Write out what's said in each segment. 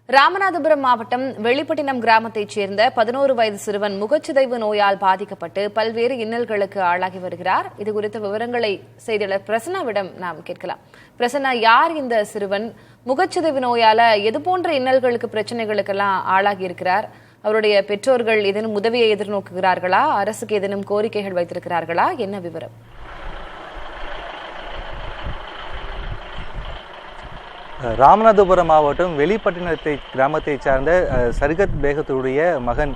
ராமநாதபுரம் மாவட்டம் வெளிப்பட்டினம் கிராமத்தைச் சேர்ந்த 11 வயது சிறுவன் முகச்சிதைவு நோயால் பாதிக்கப்பட்டு பல்வேறு இன்னல்களுக்கு ஆளாகி வருகிறார். இதுகுறித்த விவரங்களை செய்தியாளர் பிரசன்னாவிடம் நாம் கேட்கலாம். பிரசன்னா, யார் இந்த சிறுவன்? முகச்சிதைவு நோயால எதுபோன்ற இன்னல்களுக்கு பிரச்சனைகளுக்கெல்லாம் ஆளாகி இருக்கிறார்? அவருடைய பெற்றோர்கள் ஏதேனும் உதவியை எதிர்நோக்குகிறார்களா? அரசுக்கு ஏதேனும் கோரிக்கைகள் வைத்திருக்கிறார்களா? என்ன விவரம்? ராமநாதபுரம் மாவட்டம் வெளிப்பட்டினத்தை கிராமத்தைச் சார்ந்த சர்கத் பேகத்துடைய மகன்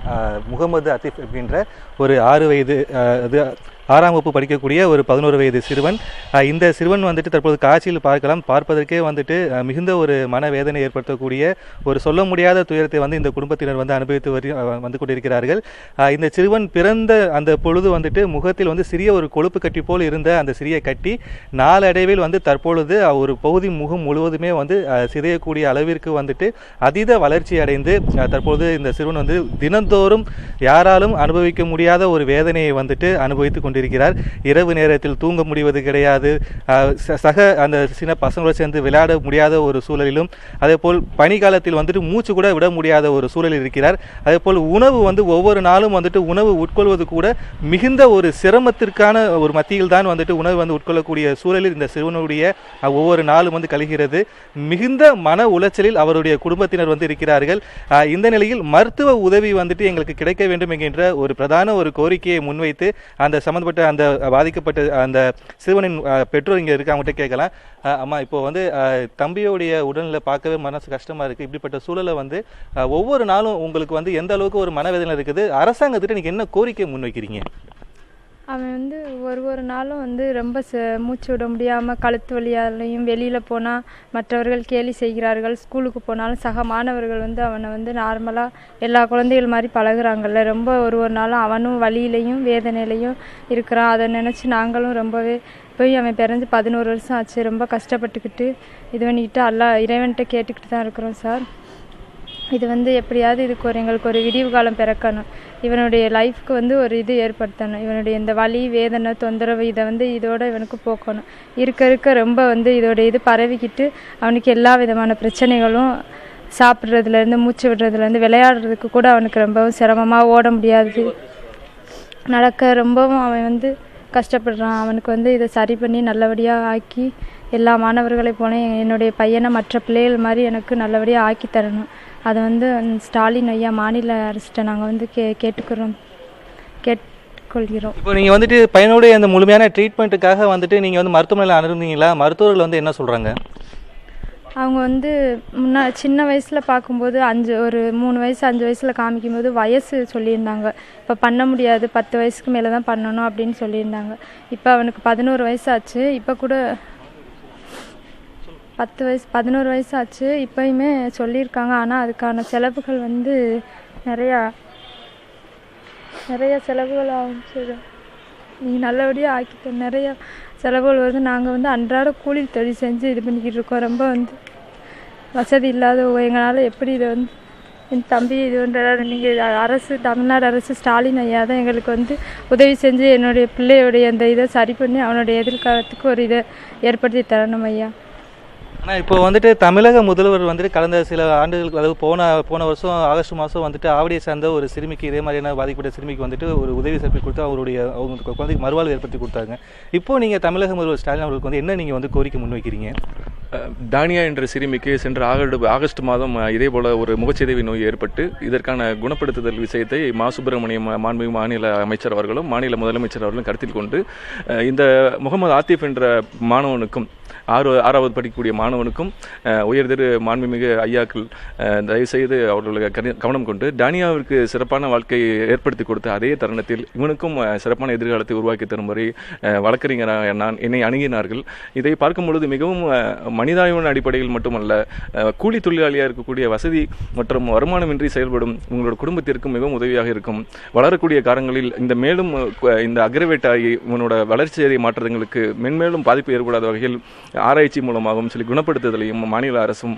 முகமது அத்தீப் என்கின்ற ஒரு 6 வயது 6ஆம் வகுப்பு படிக்கக்கூடிய ஒரு 11 வயது சிறுவன். இந்த சிறுவன் வந்துட்டு தற்போது காட்சியில் பார்ப்பதற்கே வந்துட்டு மிகுந்த ஒரு மனவேதனை ஏற்படுத்தக்கூடிய ஒரு சொல்ல முடியாத துயரத்தை இந்த குடும்பத்தினர் அனுபவித்து வந்து கொண்டிருக்கிறார்கள். இந்த சிறுவன் பிறந்த அந்த பொழுது வந்துட்டு முகத்தில் சிறிய ஒரு கொழுப்பு கட்டி போல் இருந்த அந்த சிறிய கட்டி நாளடைவில் தற்பொழுது ஒரு பகுதி முகம் முழுவதுமே சிதையக்கூடிய அளவிற்கு அதீத வளர்ச்சி அடைந்து தற்போது இந்த சிறுவன் தினந்தோறும் யாராலும் அனுபவிக்க முடியாத ஒரு வேதனையை அனுபவித்துக் கொண்டிருக்கிறார். இரவு நேரத்தில் தூங்க முடிவது கிடையாது. சக அந்த சின்ன பசங்களோடு சேர்ந்து விளையாட முடியாத ஒரு சூழலிலும், அதே போல் பனிக்காலத்தில் மூச்சு கூட விட முடியாத ஒரு சூழலில் இருக்கிறார். அதே போல் உணவு ஒவ்வொரு நாளும் உணவு உட்கொள்வது கூட மிகுந்த ஒரு சிரமத்திற்கான ஒரு மத்தியில் தான் உணவு உட்கொள்ளக்கூடிய சூழலில் இந்த சிறுவனுடைய ஒவ்வொரு நாளும் கழிகிறது. மிகுந்த மன உளைச்சலில் அவருடைய குடும்பத்தினர் இருக்கிறார்கள். இந்த நிலையில் மருத்துவ உதவி எங்களுக்கு கிடைக்க வேண்டும் என்கின்ற ஒரு பிரதான ஒரு கோரிக்கையை முன்வைத்து அந்த சம்பந்தப்பட்ட அந்த பாதிக்கப்பட்ட அந்த சிறுவனின் பெற்றோர் இங்கே இருக்க அவங்ககிட்ட கேட்கலாம். அம்மா, இப்போ தம்பியோடைய உடல்நிலை பார்க்கவே மனசு கஷ்டமா இருக்கு. இப்படிப்பட்ட சூழலை ஒவ்வொரு நாளும் உங்களுக்கு எந்த அளவுக்கு ஒரு மனவேதனை இருக்குது? அரசாங்கத்திட்ட நீங்க என்ன கோரிக்கை முன்வைக்கிறீங்க? அவன் ஒரு நாளும் ரொம்ப மூச்சு விட முடியாமல் கழுத்து வலியாலையும் வெளியில் போனால் மற்றவர்கள் கேலி செய்கிறார்கள். ஸ்கூலுக்கு போனாலும் சக மாணவர்கள் அவனை நார்மலாக எல்லா குழந்தைகள் மாதிரி பழகுறாங்கல்ல. ரொம்ப ஒரு நாளும் அவனும் வலியிலையும் வேதனையிலையும் இருக்கிறான். அதை நினச்சி நாங்களும் ரொம்பவே அவன் பிறந்து 11 வருஷம் ஆச்சு. ரொம்ப கஷ்டப்பட்டுக்கிட்டு இது பண்ணிக்கிட்டு இறைவன்கிட்ட கேட்டுக்கிட்டு தான் இருக்கிறோம் சார். இது எப்படியாவது இதுக்கு எங்களுக்கு ஒரு விடிவு காலம் பிறக்கணும். இவனுடைய லைஃப்க்கு ஒரு இது ஏற்படுத்தணும். இவனுடைய இந்த வலி வேதனை தொந்தரவு இதை இதோட இவனுக்கு போக்கணும். இருக்க ரொம்ப இதோட இது பரவிக்கிட்டு அவனுக்கு எல்லா விதமான பிரச்சனைகளும், சாப்பிட்றதுலேருந்து மூச்சு விடுறதுலேருந்து விளையாடுறதுக்கு கூட அவனுக்கு ரொம்பவும் சிரமமாக, ஓட முடியாது, நடக்க ரொம்பவும் அவன் கஷ்டப்படுறான். அவனுக்கு இதை சரி பண்ணி நல்லபடியாக ஆக்கி எல்லா மாணவர்களை போல என்னுடைய பையனை மற்ற பிள்ளைகள் மாதிரி எனக்கு நல்லபடியாக ஆக்கி தரணும். அதை ஸ்டாலின் ஐயா மாநில அரசிட்ட நாங்கள் கேட்டுக்கொள்கிறோம். இப்போ நீங்கள் பையனுடைய அந்த முழுமையான ட்ரீட்மெண்ட்டுக்காக நீங்கள் மருத்துவமனையில் அனுப்புனீங்களா? மருத்துவர்கள் என்ன சொல்கிறாங்க? அவங்க சின்ன வயசில் பார்க்கும்போது ஒரு 3 வயசு 5 வயசில் காமிக்கும்போது வயசு சொல்லியிருந்தாங்க. இப்போ பண்ண முடியாது, 10 வயசுக்கு மேலே தான் பண்ணணும் அப்படின்னு சொல்லியிருந்தாங்க. இப்போ அவனுக்கு 11 வயசு ஆச்சு. இப்போ கூட 11 வயசு ஆச்சு. இப்போயுமே சொல்லியிருக்காங்க. ஆனால் அதுக்கான செலவுகள் நிறையா செலவுகள் ஆகும் சார். நீங்கள் நல்லபடியாக ஆக்கிட்ட நிறையா செலவுகள் வருது. நாங்கள் அன்றாட கூலி தொழில் செஞ்சு இது பண்ணிக்கிட்டு இருக்கோம். ரொம்ப வசதி இல்லாத எங்களால் எப்படி இதை என் தம்பி இது பண்ணுறாரு. நீங்கள் அரசு, தமிழ்நாடு அரசு ஸ்டாலின் ஐயா தான் எங்களுக்கு உதவி செஞ்சு என்னுடைய பிள்ளையோடைய அந்த இதை சரி பண்ணி அவனுடைய எதிர்காலத்துக்கு ஒரு இதை ஏற்படுத்தி தரணும் ஐயா. ஆனால் இப்போ தமிழக முதல்வர் கடந்த சில ஆண்டுகளுக்கு, அதாவது போன வருஷம் ஆகஸ்ட் மாதம் ஆவடியை சார்ந்த ஒரு சிறுமிக்கு, இதே மாதிரியான பாதிக்கப்பட்ட சிறுமிக்கு ஒரு உதவி சேர்த்து கொடுத்து அவங்க குழந்தைக்கு மறுவாழ்வு ஏற்படுத்தி கொடுத்தாங்க. இப்போ நீங்கள் தமிழக முதல்வர் ஸ்டாலின் அவர்களுக்கு என்ன நீங்கள் கோரிக்கை முன்வைக்கிறீங்க? தானியா என்ற சிறுமிக்கு சென்ற ஆகஸ்ட் மாதம் இதேபோல ஒரு முகச்சிதைவு நோய் ஏற்பட்டு இதற்கான குணப்படுத்துதல் விஷயத்தை சுப்பிரமணியம் மாண்புமிகு மாநில அமைச்சர் அவர்களும் மாநில முதலமைச்சர் அவர்களும் கருத்தில் கொண்டு இந்த முகமது ஆத்திப் என்ற மாணவனுக்கும் 6வது படிக்கக்கூடிய மாணவனுக்கும் உயர்திரு மாண்புமிகு ஐயாக்கள் தயவுசெய்து அவர்களுக்கு கவனம் கொண்டு டானியாவிற்கு சிறப்பான வாழ்க்கையை ஏற்படுத்தி கொடுத்த அதே தருணத்தில் இவனுக்கும் சிறப்பான எதிர்காலத்தை உருவாக்கி தரும் வரை வழக்கறிஞராக என்னை அணுகினார்கள். இதை பார்க்கும் பொழுது மிகவும் மனிதாயுமான அடிப்படையில் மட்டுமல்ல, கூலி தொழிலாளியாக இருக்கக்கூடிய வசதி மற்றும் வருமானமின்றி செயல்படும் உங்களோட குடும்பத்திற்கும் மிகவும் உதவியாக இருக்கும். வளரக்கூடிய காலங்களில் மேலும் இந்த அக்ரவேட் ஆகி இவனோட வளர்ச்சியை மாற்றங்களுக்கு மென்மேலும் பாதிப்பு ஏற்படாத வகையில் ஆராய்ச்சி மூலமாகவும் குணப்படுத்துதலையும் மாநில அரசும்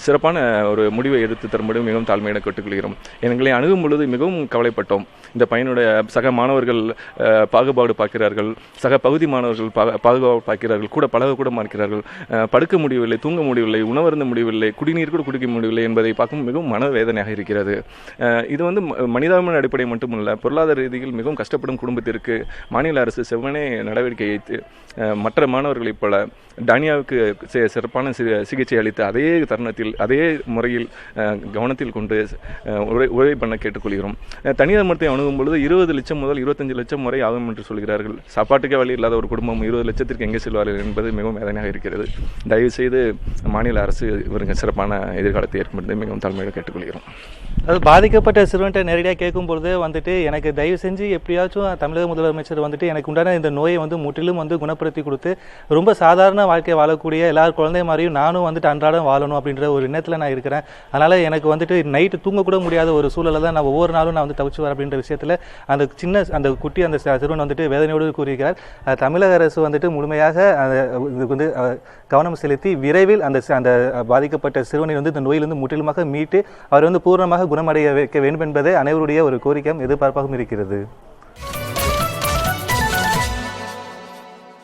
சிறப்பான ஒரு முடிவை எடுத்து தரும்படி மிகவும் தாழ்மையிட கேட்டுக்கொள்கிறோம். எங்களை அணுகும் பொழுது மிகவும் கவலைப்பட்டோம். இந்த பையனுடைய சக மாணவர்கள் பாகுபாடு பார்க்கிறார்கள், சக பகுதி மாணவர்கள் பாகுபாடு பார்க்கிறார்கள், கூட பழக கூட பார்க்கிறார்கள், படுக்க முடியவில்லை, தூங்க முடியவில்லை, உணவருந்த முடியவில்லை, குடிநீர் கூட குடிக்க முடியவில்லை என்பதை பார்க்கும் மிகவும் மனவேதனையாக இருக்கிறது. இது மனிதாபிமான அடிப்படை மட்டுமல்ல, பொருளாதார ரீதியில் மிகவும் கஷ்டப்படும் குடும்பத்திற்கு மாநில அரசு செவ்வனே நடவடிக்கை எடுத்து மற்ற மாணவர்களைப் போல டானியாவுக்கு சிறப்பான சிகிச்சை அளித்து அதே தருணத்தில் அதே முறையில் கவனத்தில் கொண்டு உதவி பண்ண கேட்டுக்கொள்கிறோம். தனியார் மருத்துவம் அணுகும் பொழுது 20 லட்சம் முதல் 25 லட்சம் வரை ஆகும் என்று சொல்கிறார்கள். சாப்பாட்டுக்கே வழி இல்லாத ஒரு குடும்பம் 20 லட்சத்திற்கு எங்கே செல்வார்கள் என்பது மிகவும் வேதனையாக இருக்கிறது. தயவு செய்து மாநில அரசு இவருக்கு சிறப்பான எதிர்காலத்தை ஏற்படுத்தி மிகவும் தாழ்மையாக கேட்டுக்கொள்கிறோம். அது பாதிக்கப்பட்ட சிறுவன்கிட்ட நேரடியாக கேட்கும்பொழுது எனக்கு தயவு செஞ்சு எப்படியாச்சும் தமிழக முதலமைச்சர் எனக்கு உண்டான இந்த நோயை முற்றிலும் குணப்படுத்தி கொடுத்து ரொம்ப சாதாரண வாழ்க்கை வாழக்கூடிய எல்லார் குழந்தை மாதிரியும் நானும் அன்றாடம் வாழணும் அப்படின்ற ஒரு எண்ணத்தில் நான் இருக்கிறேன். அதனால் எனக்கு நைட்டு தூங்கக்கூட முடியாத ஒரு சூழலை தான் நான் ஒவ்வொரு நாளும் நான் தவிச்சு வரேன் அப்படின்ற விஷயத்தில் அந்த குட்டி அந்த சிறுவன் வேதனையோடு கூறுகிறார். தமிழக அரசு முழுமையாக இதுக்கு கவனம் செலுத்தி விரைவில் அந்த பாதிக்கப்பட்ட சிறுவனை இந்த நோயிலிருந்து முற்றிலுமாக மீட்டு அவர் பூர்ணமாக குணமடைய வைக்க வேண்டும் என்பதே அனைவருடைய ஒரு கோரிக்கையும் எதிர்பார்ப்பாகவும் இருக்கிறது.